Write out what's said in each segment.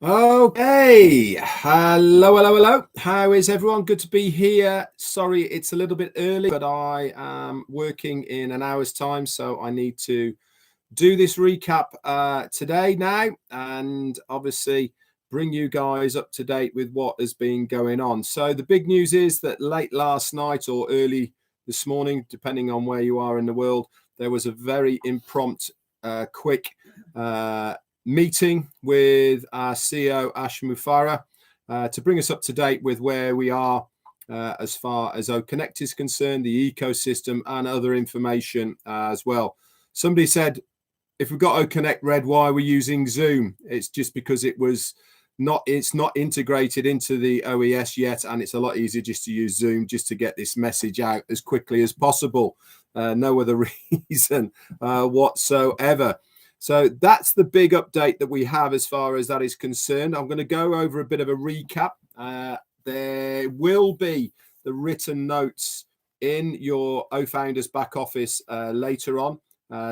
Okay. Hello. How is everyone? Good to be here. Sorry, it's a little bit early, but I am working in an hour's time, so I need to do this recap today now, and obviously bring you guys up to date with what has been going on. So the big news is that late last night or early this morning, depending on where you are in the world, there was a very impromptu, quick meeting with our CEO Ash Mufareh to bring us up to date with where we are as far as O-Connect is concerned, the ecosystem, and other information as well. Somebody said, if we've got O-Connect Red, why are we using Zoom? It's just because it's not integrated into the OES yet, and it's a lot easier just to use Zoom just to get this message out as quickly as possible. No other reason whatsoever. So that's the big update that we have as far as that is concerned. I'm going to go over a bit of a recap. There will be the written notes in your O-Founders back office later on.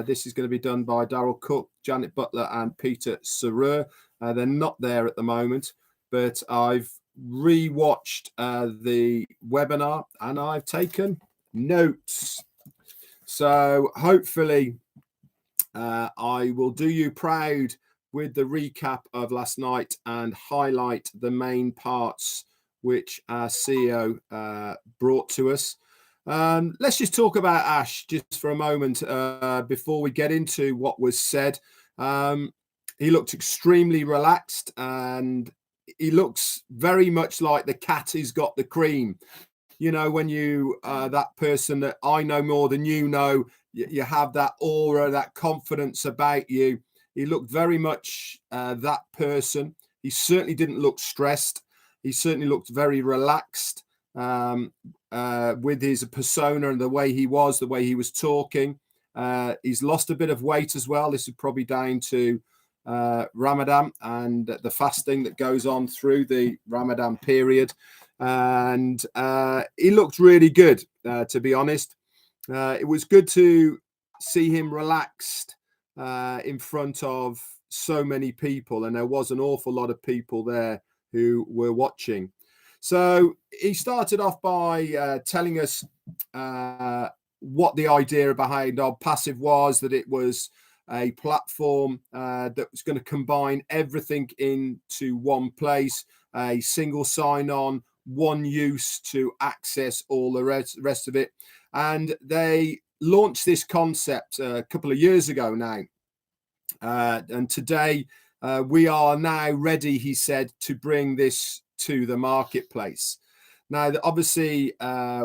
This is going to be done by Darryl Cook, Janet Butler, and Peter Sarer. They're not there at the moment, but I've rewatched the webinar and I've taken notes. So hopefully I will do you proud with the recap of last night and highlight the main parts which our CEO brought to us. Let's just talk about Ash just for a moment before we get into what was said. He looked extremely relaxed and he looks very much like the cat who's got the cream. You know, when you that person that I know more than you know, you have that aura, that confidence about you. He looked very much that person. He certainly didn't look stressed. He certainly looked very relaxed with his persona and the way he was talking. He's lost a bit of weight as well. This is probably down to Ramadan and the fasting that goes on through the Ramadan period. And he looked really good, to be honest. It was good to see him relaxed in front of so many people, and there was an awful lot of people there who were watching. So he started off by telling us what the idea behind OnPassive was, that it was a platform that was going to combine everything into one place, a single sign-on, one use to access all the rest of it. And they launched this concept a couple of years ago now. And today we are now ready, he said, to bring this to the marketplace. Now, obviously,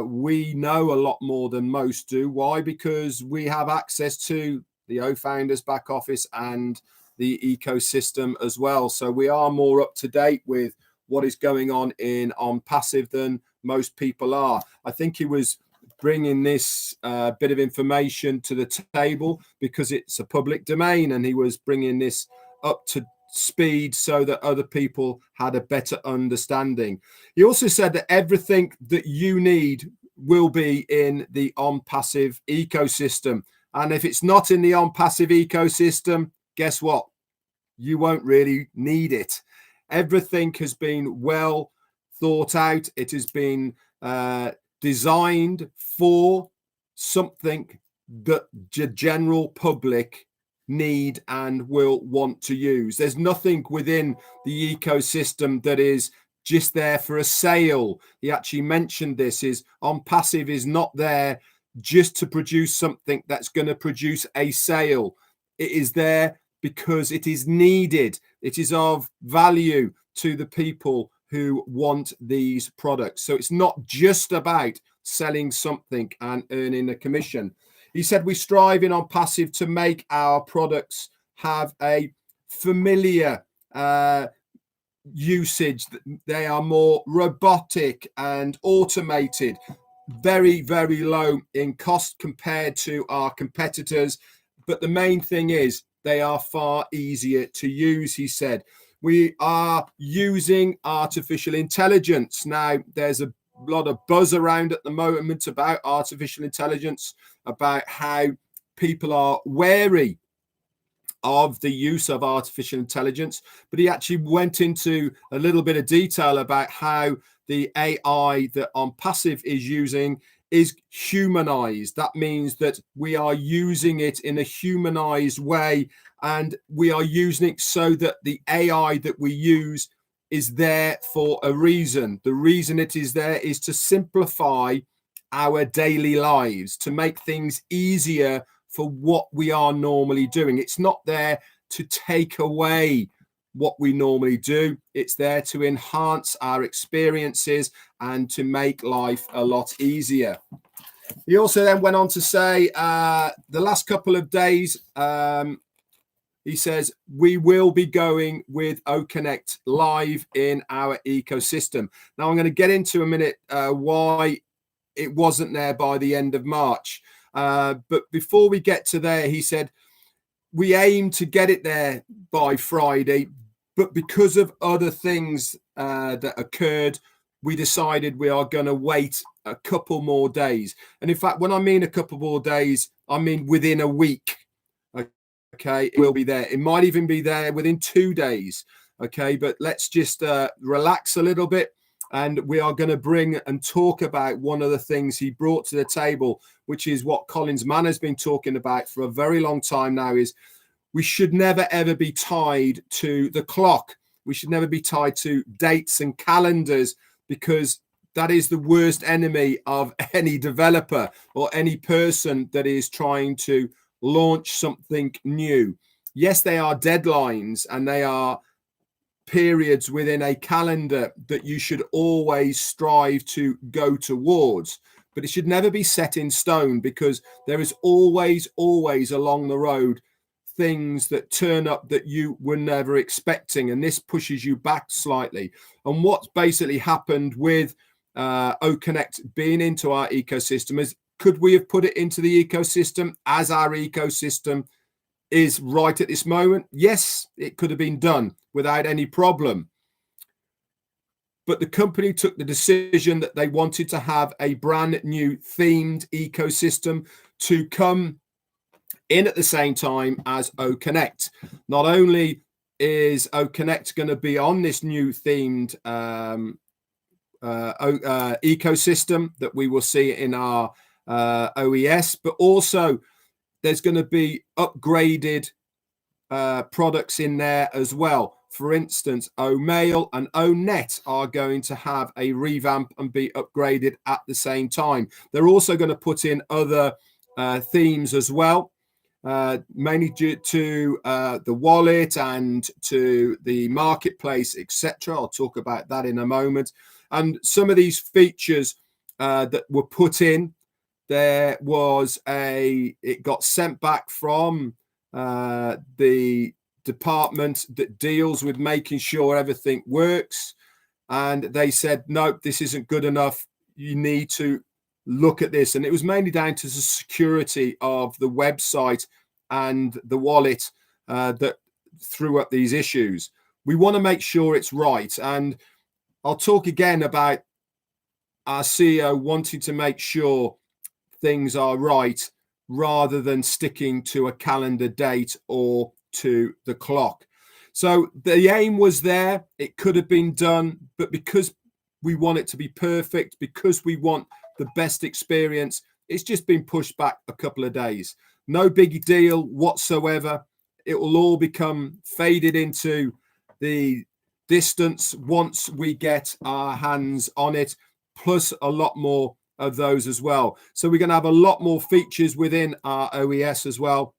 we know a lot more than most do. Why? Because we have access to the O-Founders back office and the ecosystem as well. So we are more up to date with what is going on in OnPassive than most people are. I think he was bringing this bit of information to the table because it's a public domain, and he was bringing this up to speed so that other people had a better understanding. He also said that everything that you need will be in the OnPassive ecosystem. And if it's not in the OnPassive ecosystem, guess what? You won't really need it. Everything has been well thought out. It has been designed for something that the general public need and will want to use. There's nothing within the ecosystem that is just there for a sale. He actually mentioned this, is OnPassive is not there just to produce something that's going to produce a sale. It is there because it is needed. It is of value to the people who want these products. So it's not just about selling something and earning a commission. He said we strive in OnPassive to make our products have a familiar usage. They are more robotic and automated, very, very low in cost compared to our competitors. But the main thing is they are far easier to use, he said. We are using artificial intelligence. Now, there's a lot of buzz around at the moment about artificial intelligence, about how people are wary of the use of artificial intelligence, but he actually went into a little bit of detail about how the AI that OnPassive is using is humanized. That means that we are using it in a humanized way, and we are using it so that the AI that we use is there for a reason. The reason it is there is to simplify our daily lives, to make things easier for what we are normally doing. It's not there to take away what we normally do. It's there to enhance our experiences and to make life a lot easier. He also then went on to say the last couple of days, he says, we will be going with O-Connect live in our ecosystem. Now, I'm going to get into a minute why it wasn't there by the end of March. But before we get to there, he said, we aim to get it there by Friday, but because of other things that occurred, we decided we are going to wait a couple more days. And in fact, when I mean a couple more days, I mean within a week. Okay, it will be there. It might even be there within 2 days. Okay, but let's just relax a little bit. And we are going to bring and talk about one of the things he brought to the table, which is what Collins Mann has been talking about for a very long time now, is we should never, ever be tied to the clock. We should never be tied to dates and calendars, because that is the worst enemy of any developer or any person that is trying to launch something new. Yes, they are deadlines and they are periods within a calendar that you should always strive to go towards, but it should never be set in stone, because there is always along the road things that turn up that you were never expecting, and this pushes you back slightly. And what's basically happened with O-Connect being into our ecosystem is, could we have put it into the ecosystem as our ecosystem is right at this moment? Yes, it could have been done without any problem. But the company took the decision that they wanted to have a brand new themed ecosystem to come in at the same time as O-Connect. Not only is O-Connect going to be on this new themed ecosystem that we will see in our OES, but also there's going to be upgraded products in there as well. For instance, O-Mail and O-Net are going to have a revamp and be upgraded at the same time. They're also going to put in other themes as well, mainly due to the wallet and to the marketplace, etc. I'll talk about that in a moment. And some of these features that were put in, it got sent back from the department that deals with making sure everything works, and they said, no, this isn't good enough, you need to look at this. And it was mainly down to the security of the website and the wallet that threw up these issues. We want to make sure it's right, and I'll talk again about our CEO wanting to make sure things are right rather than sticking to a calendar date or to the clock. So the aim was there, it could have been done, but because we want it to be perfect, because we want the best experience, it's just been pushed back a couple of days. No big deal whatsoever. It will all become faded into the distance once we get our hands on it, plus a lot more of those as well. So we're going to have a lot more features within our OES as well.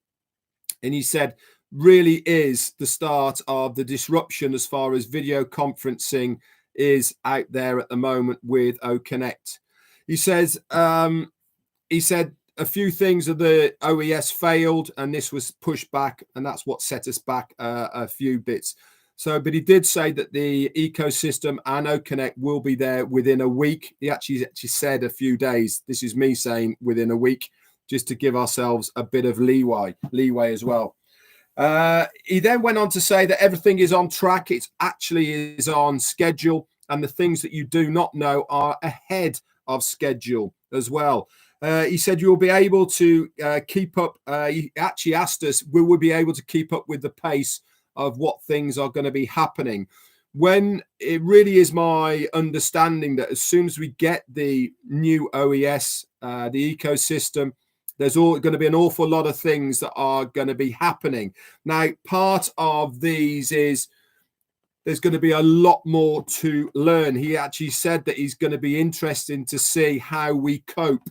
And he said, really is the start of the disruption as far as video conferencing is out there at the moment with O-Connect. He says, he said a few things of the OES failed and this was pushed back, and that's what set us back a few bits. So, but he did say that the ecosystem and O-Connect will be there within a week. He actually said a few days. This is me saying within a week, just to give ourselves a bit of leeway as well. He then went on to say that everything is on track. It actually is on schedule, and the things that you do not know are ahead of schedule as well. He said you'll be able to keep up. He actually asked us, will we be able to keep up with the pace of what things are going to be happening? When it really is my understanding that as soon as we get the new OES, the ecosystem, there's going to be an awful lot of things that are going to be happening. Now, part of these is there's going to be a lot more to learn. He actually said that he's going to be interesting to see how we cope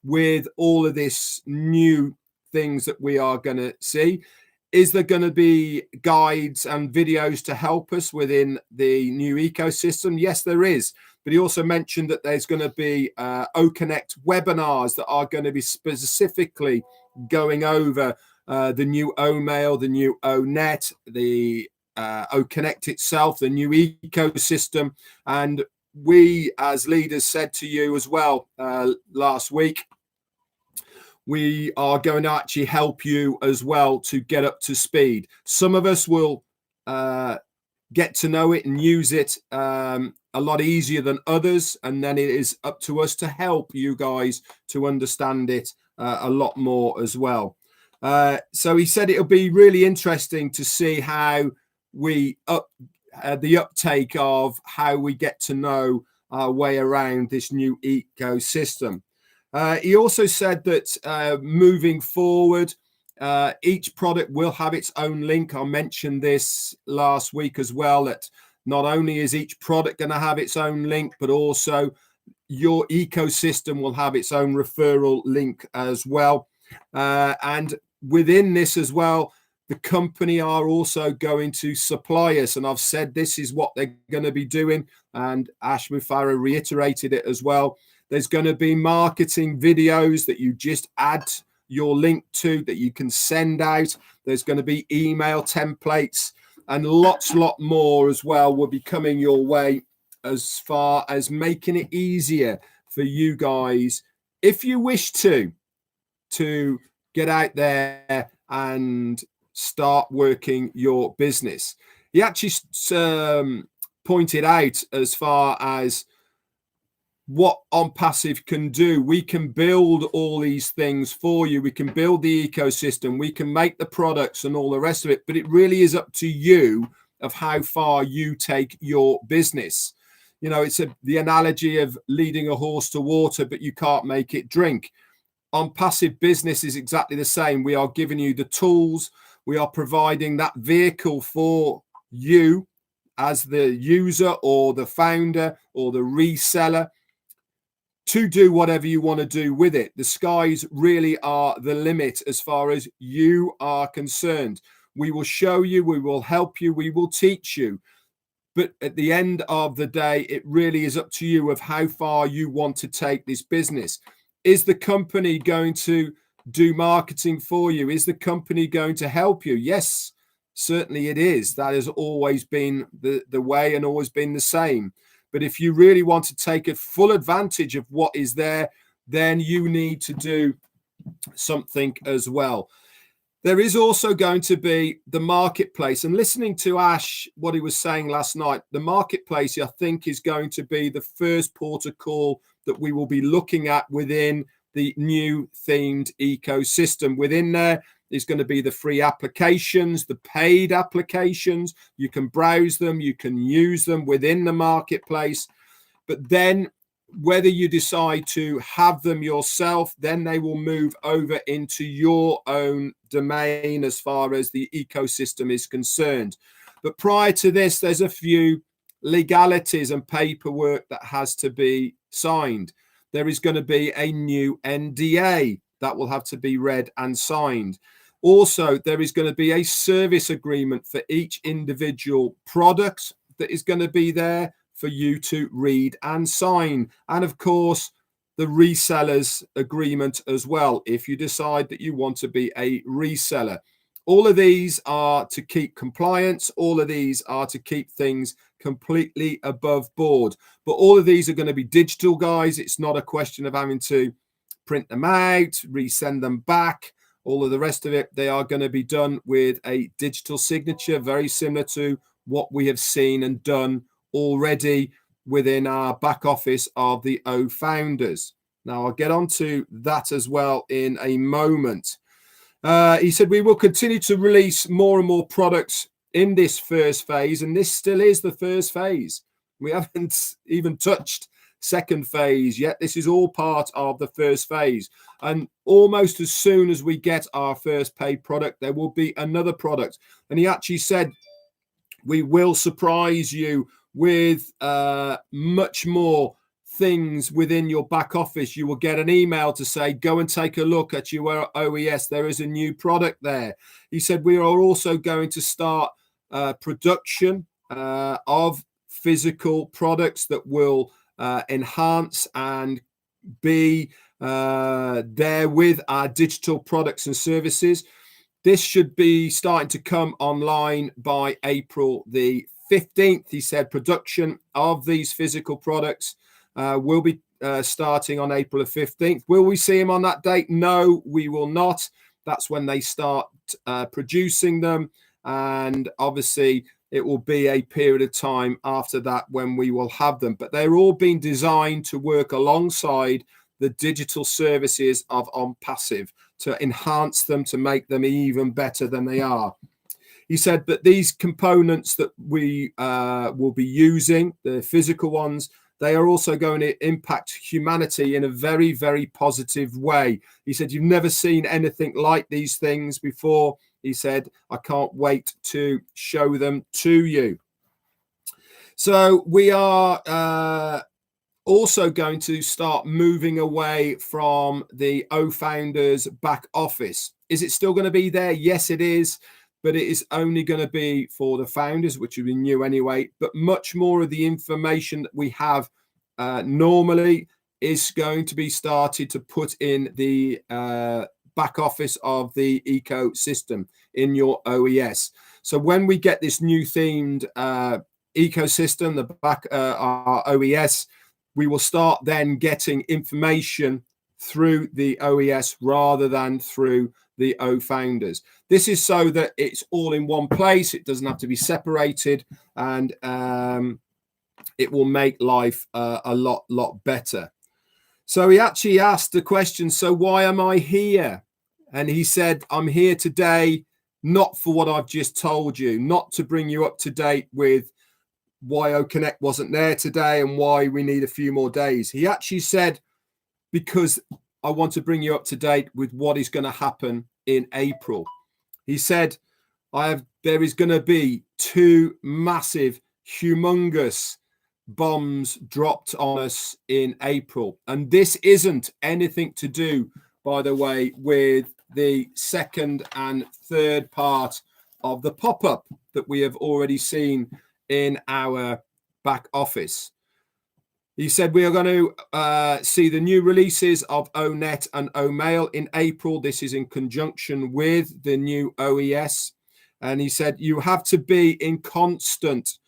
with all of this new things that we are going to see. Is there going to be guides and videos to help us within the new ecosystem? Yes, there is. But he also mentioned that there's going to be O-Connect webinars that are going to be specifically going over the new O-Mail, the new O-Net, the O-Connect itself, the new ecosystem. And we as leaders said to you as well last week, we are going to actually help you as well to get up to speed. Some of us will get to know it and use it a lot easier than others. And then it is up to us to help you guys to understand it a lot more as well. So he said it'll be really interesting to see how we the uptake of how we get to know our way around this new ecosystem. He also said that moving forward, each product will have its own link. I mentioned this last week as well, that not only is each product going to have its own link, but also your ecosystem will have its own referral link as well. And within this as well, the company are also going to supply us. And I've said this is what they're going to be doing. And Ash Mufareh reiterated it as well. There's going to be marketing videos that you just add your link to that you can send out. There's going to be email templates and lot more as well will be coming your way, as far as making it easier for you guys, if you wish to get out there and start working your business. He actually pointed out as far as what OnPassive can do. We can build all these things for you. We can build the ecosystem. We can make the products and all the rest of it. But it really is up to you of how far you take your business. You know, it's the analogy of leading a horse to water, but you can't make it drink. OnPassive business is exactly the same. We are giving you the tools. We are providing that vehicle for you as the user or the founder or the reseller to do whatever you want to do with it. The skies really are the limit as far as you are concerned. We will show you, we will help you, we will teach you. But at the end of the day, it really is up to you of how far you want to take this business. Is the company going to do marketing for you? Is the company going to help you? Yes, certainly it is. That has always been the way and always been the same. But if you really want to take a full advantage of what is there, then you need to do something as well. There is also going to be the marketplace. And listening to Ash, what he was saying last night, the marketplace, I think, is going to be the first port of call that we will be looking at within the new themed ecosystem. Within there is going to be the free applications, the paid applications. You can browse them, you can use them within the marketplace. But then whether you decide to have them yourself, then they will move over into your own domain as far as the ecosystem is concerned. But prior to this, there's a few legalities and paperwork that has to be signed. There is going to be a new NDA that will have to be read and signed. Also, there is going to be a service agreement for each individual product that is going to be there for you to read and sign. And of course, the resellers agreement as well, if you decide that you want to be a reseller. All of these are to keep compliance. All of these are to keep things completely above board. But all of these are going to be digital, guys. It's not a question of having to print them out, resend them back. All of the rest of it, they are going to be done with a digital signature, very similar to what we have seen and done already within our back office of the O founders. Now, I'll get on to that as well in a moment. He said, we will continue to release more and more products in this first phase, and this still is the first phase. We haven't even touched second phase yet. This is all part of the first phase, and almost as soon as we get our first paid product, there will be another product. And he actually said, we will surprise you with much more things within your back office. You will get an email to say, go and take a look at your OES. There is a new product there. He said, we are also going to start production of physical products that will enhance and be there with our digital products and services. This should be starting to come online by April the 15th. He said production of these physical products will be starting on April the 15th. Will we see them on that date? No, we will not. That's when they start producing them. And obviously, it will be a period of time after that when we will have them. But they're all being designed to work alongside the digital services of OnPassive to enhance them, to make them even better than they are. He said that these components that we will be using, the physical ones, they are also going to impact humanity in a very, very positive way. He said, you've never seen anything like these things before. He said, I can't wait to show them to you. So we are also going to start moving away from the O-Founders back office. Is it still going to be there? Yes, it is. But it is only going to be for the founders, which will be new anyway. But much more of the information that we have normally is going to be started to put in the back office of the ecosystem in your OES. So when we get this new themed ecosystem, the back our OES, we will start then getting information through the OES rather than through the O-Founders. This is so that it's all in one place. It doesn't have to be separated, and it will make life a lot better. So he actually asked the question, so why am I here? And he said, I'm here today not for what I've just told you, not to bring you up to date with why O-Connect wasn't there today and why we need a few more days. He actually said, because I want to bring you up to date with what is going to happen in April. He said, there is going to be 2 massive, humongous bombs dropped on us in April. And this isn't anything to do, by the way, with the second and third part of the pop-up that we have already seen in our back office. He said we are going to see the new releases of O-Net and O-Mail in April. This is in conjunction with the new OES. And he said you have to be in constant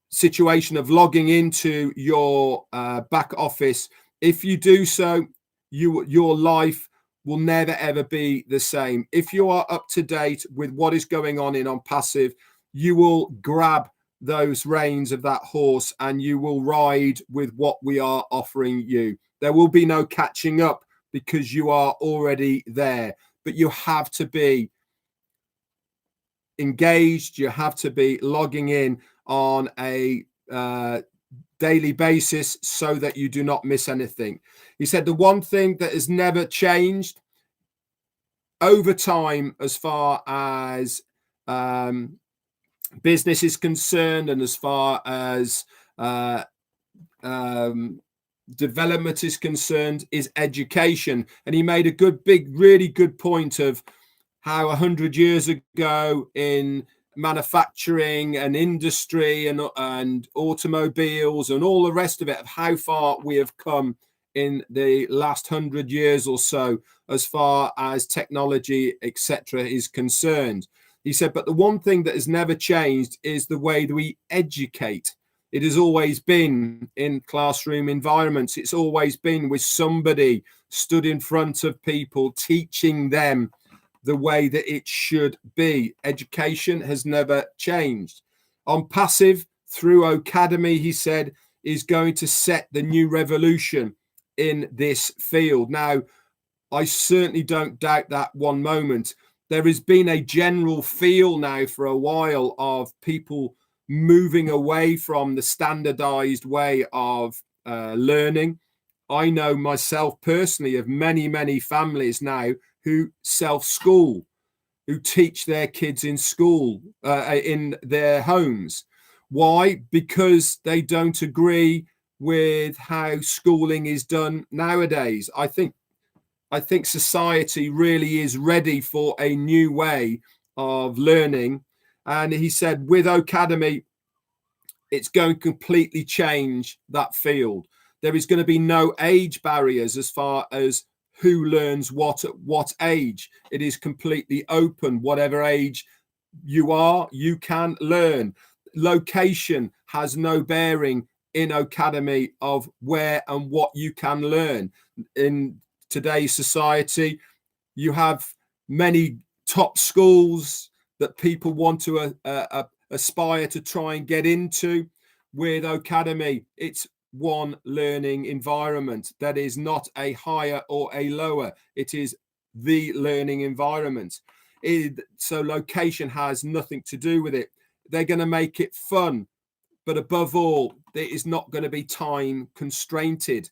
situation of logging into your back office. If you do so, your life will never, ever be the same. If you are up to date with what is going on in OnPassive, you will grab those reins of that horse and you will ride with what we are offering you. There will be no catching up because you are already there, but you have to be engaged. You have to be logging in on a daily basis so that you do not miss anything. He said the one thing that has never changed over time as far as business is concerned and as far as development is concerned is education. And he made a really good point of how 100 years ago in manufacturing and industry and automobiles and all the rest of it, of how far we have come in the last 100 years or so as far as technology, etc., is concerned. He said, but the one thing that has never changed is the way that we educate. It has always been in classroom environments. It's always been with somebody stood in front of people, teaching them the way that it should be. Education has never changed. OnPassive through O-Cademy, he said, is going to set the new revolution in this field. Now, I certainly don't doubt that one moment. There has been a general feel now for a while of people moving away from the standardized way of learning. I know myself personally of many families now who self-school, who teach their kids in school, in their homes. Why? Because they don't agree with how schooling is done nowadays. I think society really is ready for a new way of learning. And he said with O-Cademy, it's going to completely change that field. There is going to be no age barriers as far as who learns what at what age. It is completely open. Whatever age you are, you can learn. Location has no bearing in O-Cademy of where and what you can learn. In today's society, you have many top schools that people want to aspire to try and get into. With O-Cademy, it's one learning environment that is not a higher or a lower. It is the learning environment. So location has nothing to do with it. They're going to make it fun, but above all, it is not going to be time constrained.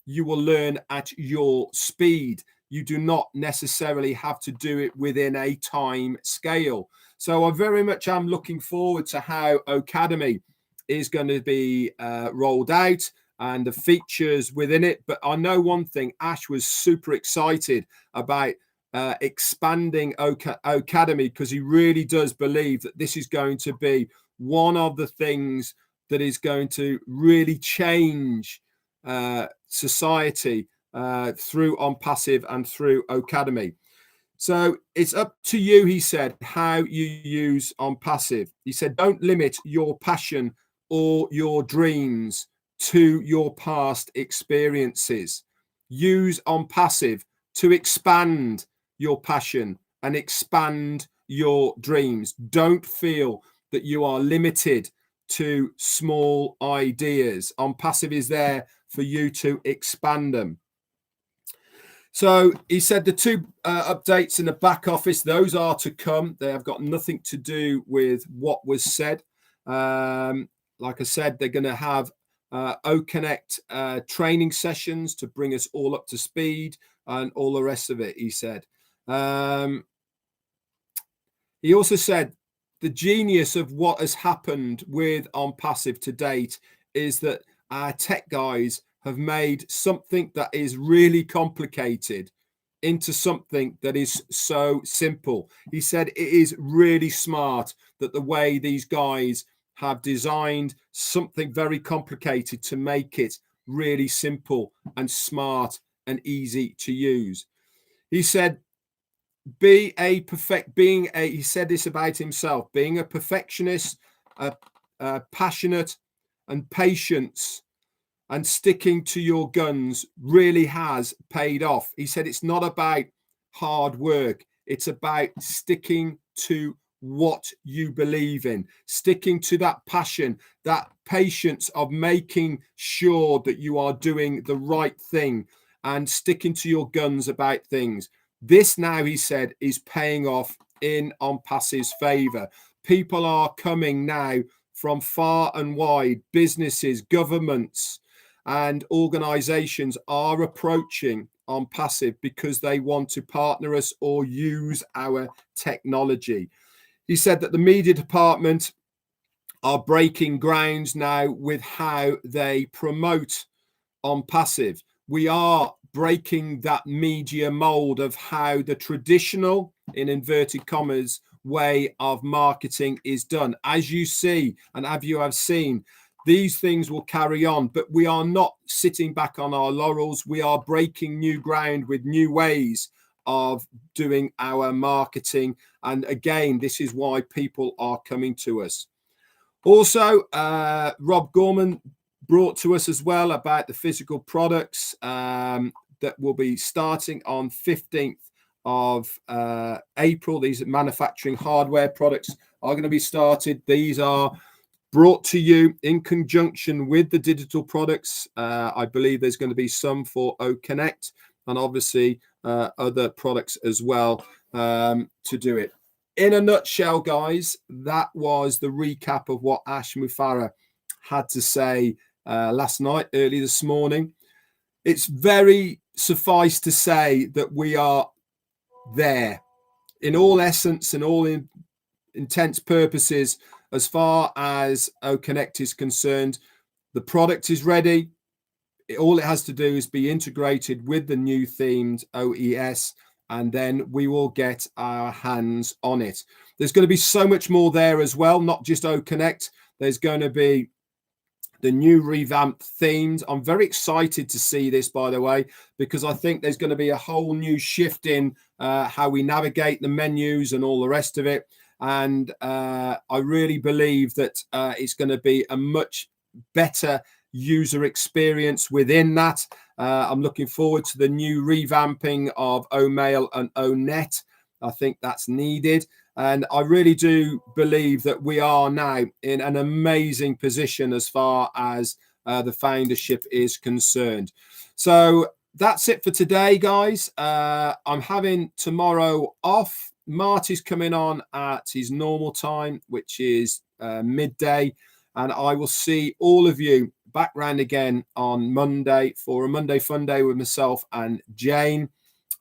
You will learn at your speed. You do not necessarily have to do it within a time scale. So I very much am looking forward to how O-Cademy is going to be rolled out and the features within it. But I know one thing, Ash was super excited about expanding O-Cademy, because he really does believe that this is going to be one of the things that is going to really change society through OnPassive and through O-Cademy. So it's up to you, he said, how you use OnPassive. He said, don't limit your passion or your dreams to your past experiences. Use OnPassive to expand your passion and expand your dreams. Don't feel that you are limited to small ideas. OnPassive is there for you to expand them. So he said the two updates in the back office, those are to come. They have got nothing to do with what was said. Like I said, they're going to have O-Connect training sessions to bring us all up to speed and all the rest of it, he said. He also said the genius of what has happened with OnPassive to date is that our tech guys have made something that is really complicated into something that is so simple. He said it is really smart that the way these guys have designed something very complicated to make it really simple and smart and easy to use. He said, he said this about himself, being a perfectionist, passionate and patience, and sticking to your guns really has paid off. He said it's not about hard work. It's about sticking to what you believe in, sticking to that passion, that patience of making sure that you are doing the right thing and sticking to your guns about things. This now, he said, is paying off in OnPassive's favor. People are coming now from far and wide. Businesses, governments, and organizations are approaching OnPassive because they want to partner us or use our technology. He said that the media department are breaking grounds now with how they promote OnPassive. We are breaking that media mold of how the traditional, in inverted commas, way of marketing is done. As you see, and as you have seen, these things will carry on, but we are not sitting back on our laurels. We are breaking new ground with new ways of doing our marketing. And again, this is why people are coming to us. Also, Rob Gorman brought to us as well about the physical products that will be starting on 15th of April. These manufacturing hardware products are going to be started. These are brought to you in conjunction with the digital products. I believe there's going to be some for O-Connect and obviously other products as well to do it. In a nutshell, guys, that was the recap of what Ash Mufareh had to say last night, early this morning. It's very suffice to say that we are there in all essence and all intents purposes. As far as O-Connect is concerned, the product is ready. All it has to do is be integrated with the new themed OES, and then we will get our hands on it. There's going to be so much more there as well, not just O-Connect. There's going to be the new revamped themes. I'm very excited to see this, by the way, because I think there's going to be a whole new shift in how we navigate the menus and all the rest of it. And I really believe that it's going to be a much better user experience within that. I'm looking forward to the new revamping of O-Mail and O-Net. I think that's needed. And I really do believe that we are now in an amazing position as far as the foundership is concerned. So that's it for today, guys. I'm having tomorrow off. Marty's coming on at his normal time, which is midday. And I will see all of you back round again on Monday for a Monday Fun Day with myself and Jane.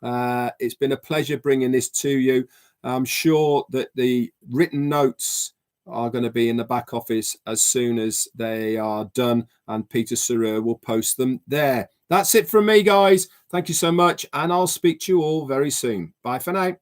It's been a pleasure bringing this to you. I'm sure that the written notes are going to be in the back office as soon as they are done, and Peter Sarer will post them there. That's it from me, guys. Thank you so much, and I'll speak to you all very soon. Bye for now.